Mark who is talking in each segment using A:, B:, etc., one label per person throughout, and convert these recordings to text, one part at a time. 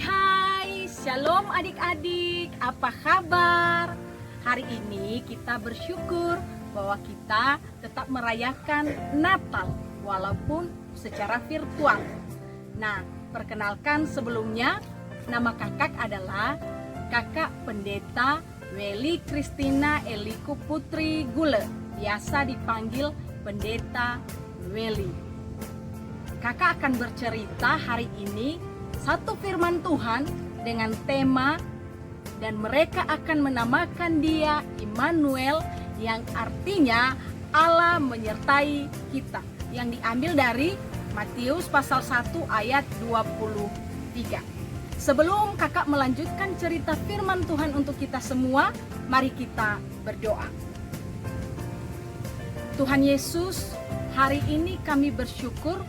A: Hai, shalom adik-adik, apa kabar? Hari ini kita bersyukur bahwa kita tetap merayakan Natal walaupun secara virtual. Nah, perkenalkan sebelumnya, nama kakak adalah Kakak Pendeta Weli Kristina Eliku Putri Gule, biasa dipanggil Pendeta Weli. Kakak akan bercerita hari ini satu firman Tuhan dengan tema dan mereka akan menamakan dia Immanuel, yang artinya Allah menyertai kita, yang diambil dari Matius pasal 1 ayat 23. Sebelum kakak melanjutkan cerita firman Tuhan untuk kita semua, mari kita berdoa. Tuhan Yesus, hari ini kami bersyukur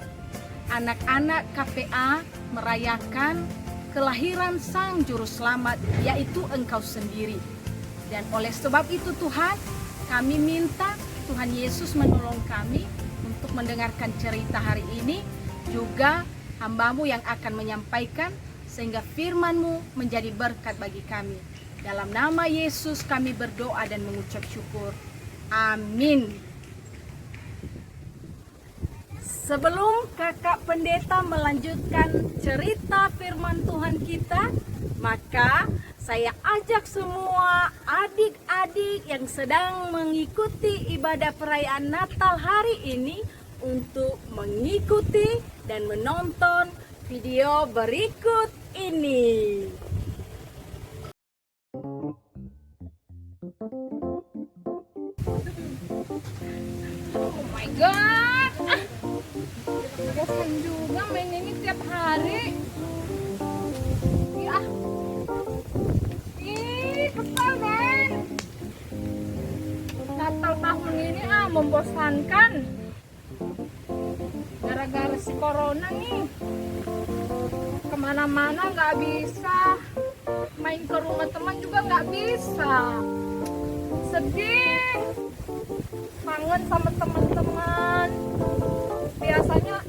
A: anak-anak KPA merayakan kelahiran Sang Juru Selamat, yaitu Engkau sendiri. Dan oleh sebab itu Tuhan, kami minta Tuhan Yesus menolong kami untuk mendengarkan cerita hari ini, juga hamba-Mu yang akan menyampaikan, sehingga firman-Mu menjadi berkat bagi kami. Dalam nama Yesus kami berdoa dan mengucap syukur. Amin. Sebelum kakak pendeta melanjutkan cerita firman Tuhan kita, maka saya ajak semua adik-adik yang sedang mengikuti ibadah perayaan Natal hari ini untuk mengikuti dan menonton video berikut ini. Oh my god. Bosan juga main ini tiap hari. Ya. Kesel men. Natal tahun ini membosankan. Gara-gara si corona nih. Kemana-mana nggak bisa. Main ke rumah teman juga nggak bisa. Sedih. Kangen sama teman-teman. Biasanya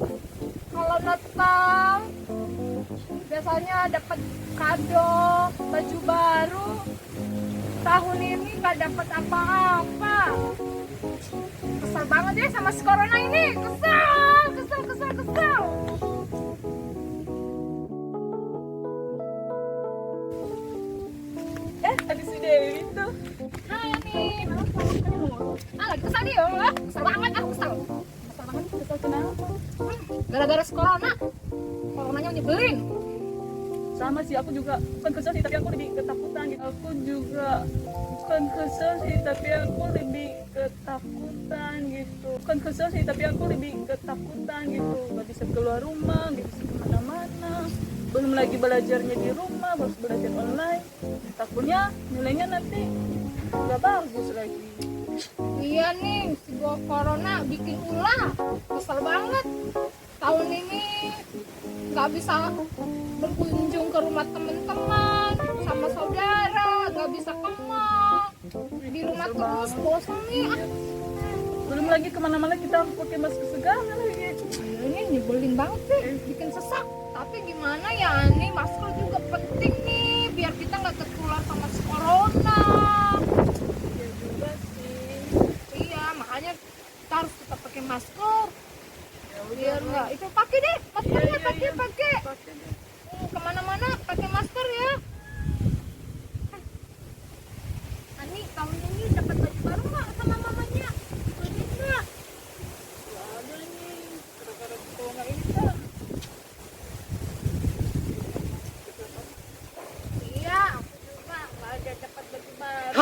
A: kalau Natal biasanya dapat kado, baju baru. Tahun ini nggak dapat apa-apa. Kesel banget ya sama si corona ini. Kesel.
B: Ada si Dewi tuh.
A: Hai nih. Lagi kesel dia. Kesel banget kesel.
B: Kesel kenapa?
A: Gara-gara corona. Coronanya nyebelin.
B: Sama sih, aku juga bukan kesel sih, tapi aku lebih ketakutan gitu. Aku juga bukan kesel sih, tapi aku lebih ketakutan gitu. Bukan kesel sih, tapi aku lebih ketakutan gitu. Gak bisa keluar rumah, gak bisa kemana-mana. Belum lagi belajarnya di rumah, harus belajar online. Takutnya nilainya nanti gak bagus lagi.
A: Iya nih, si corona bikin ulah. Kesel banget. Tahun ini nggak bisa berkunjung ke rumah teman-teman, sama saudara, nggak bisa ke mall. Di rumah terus, bosan nih.
B: Belum lagi kemana-mana kita harus pakai masker segala lagi.
A: Ini nyebelin banget sih, bikin sesak. Tapi gimana ya nih, masker juga penting nih, biar kita nggak tertular sama si corona.
B: Ya juga sih.
A: Iya, makanya kita harus tetap pakai masker.
B: Ya
A: Biar
B: udah.
A: nggak, itu pakai deh, maskernya
B: Iya.
A: pakai.
B: Pakai deh.
A: Kemana-mana pakai masker ya. Ani tahun ini dapat baju baru nggak sama mamanya? Beli nggak?
B: Nggak ada nih, gara-gara corona ini kan.
A: Iya, aku juga nggak ada dapat baju baru.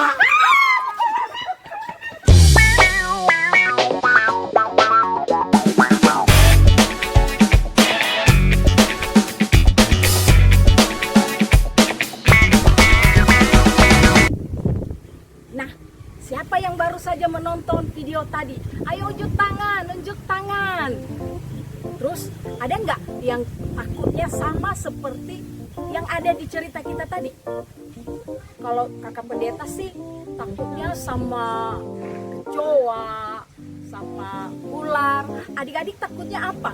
A: Nah, siapa yang baru saja menonton video tadi? Ayo unjuk tangan. Terus ada nggak yang takutnya sama seperti yang ada di cerita kita tadi? Kalau kakak pendeta sih takutnya sama kecoa, sama ular. Adik-adik takutnya apa?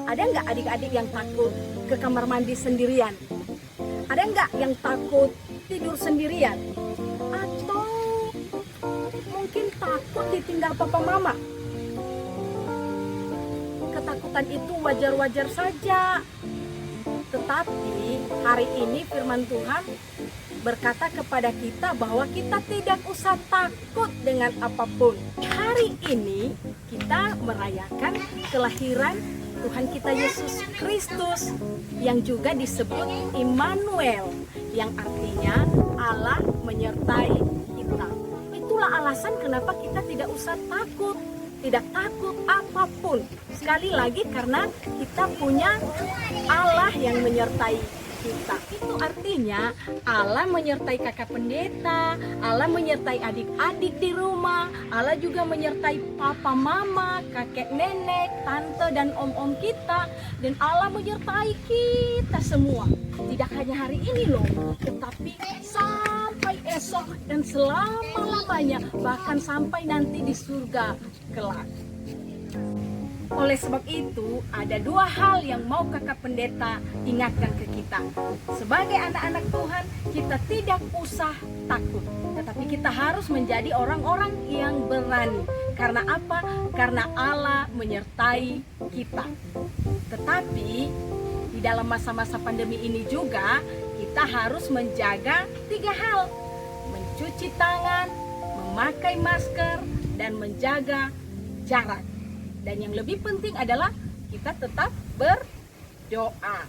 A: Ada nggak adik-adik yang takut ke kamar mandi sendirian? Ada nggak yang takut tidur sendirian? Atau mungkin takut ditinggal papa mama? Ketakutan itu wajar-wajar saja. Tetapi hari ini firman Tuhan berkata kepada kita bahwa kita tidak usah takut dengan apapun. Hari ini kita merayakan kelahiran Tuhan kita Yesus Kristus yang juga disebut Immanuel, yang artinya Allah menyertai kita. Itulah alasan kenapa kita tidak usah takut, tidak takut apapun. Sekali lagi karena kita punya Allah yang menyertai kita. Itu artinya Allah menyertai kakak pendeta, Allah menyertai adik-adik di rumah, Allah juga menyertai papa mama, kakek nenek, tante dan om-om kita, dan Allah menyertai kita semua. Tidak hanya hari ini loh, tetapi sampai esok dan selama-lamanya, bahkan sampai nanti di surga kelak. Oleh sebab itu, ada dua hal yang mau kakak pendeta ingatkan ke kita. Sebagai anak-anak Tuhan, kita tidak usah takut, tetapi kita harus menjadi orang-orang yang berani. Karena apa? Karena Allah menyertai kita. Tetapi di dalam masa-masa pandemi ini juga, kita harus menjaga 3 hal: mencuci tangan, memakai masker, dan menjaga jarak. Dan yang lebih penting adalah kita tetap berdoa.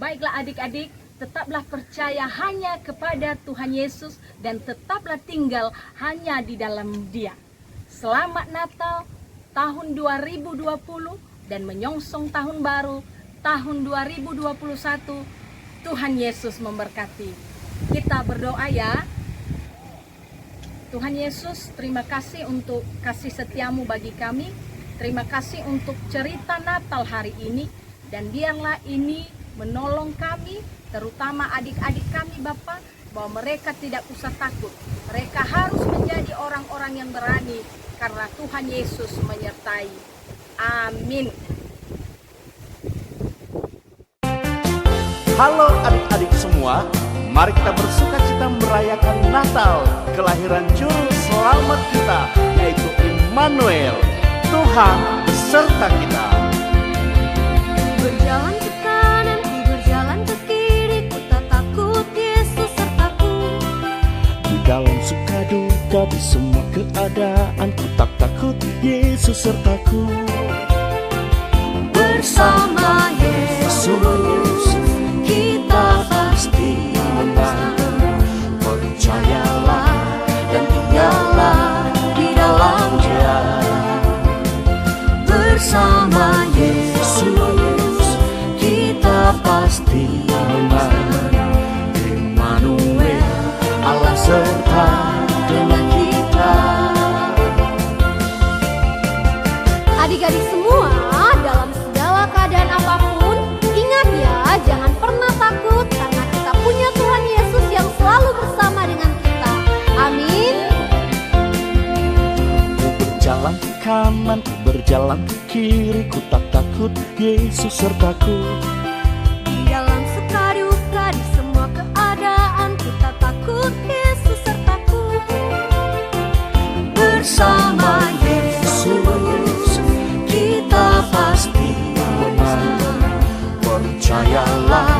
A: Baiklah adik-adik, tetaplah percaya hanya kepada Tuhan Yesus dan tetaplah tinggal hanya di dalam Dia. Selamat Natal tahun 2020 dan menyongsong tahun baru tahun 2021. Tuhan Yesus memberkati. Kita berdoa ya. Tuhan Yesus, terima kasih untuk kasih setiamu bagi kami. Terima kasih untuk cerita Natal hari ini. Dan biarlah ini menolong kami, terutama adik-adik kami Bapa, bahwa mereka tidak usah takut. Mereka harus menjadi orang-orang yang berani karena Tuhan Yesus menyertai. Amin.
C: Halo adik-adik semua, mari kita bersukacita merayakan Natal, kelahiran Juru Selamat kita, yaitu Immanuel, Tuhan beserta kita.
D: Berjalan ke kanan, ku berjalan ke kiri, ku tak takut, Yesus sertaku.
C: Di dalam suka duka, di semua keadaan, ku tak takut, Yesus sertaku.
D: Bersama Yesus, kita pasti menang. Percayalah dan tinggallah di dalam Dia. Bersama Yesus, kita pasti menang. Immanuel, Allah serta dengan kita. Adik-adik semua, dalam segala keadaan apapun, ingat ya, jangan pernah takut karena kita punya Tuhan Yesus yang selalu bersama dengan kita. Amin.
C: Ku berjalan ke kanan, ku berjalan ke kiri, ku tak takut, Yesus sertaku.
D: Di dalam suka duka, di semua keadaan, ku tak takut, Yesus sertaku. Bersama Yesus, kita pasti menang. Percayalah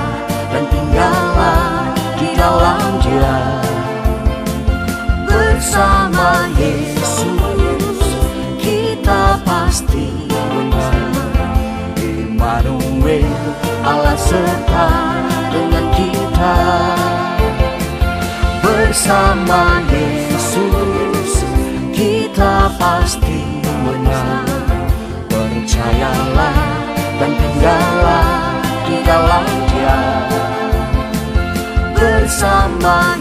D: dan tinggallah di dalam Dia. Bersama Yesus, kita pasti menang. Immanuel, Allah serta dengan kita. Bersama Yesus, kita pasti menang. Percayalah dan tinggallah di dalam Dia. Bersama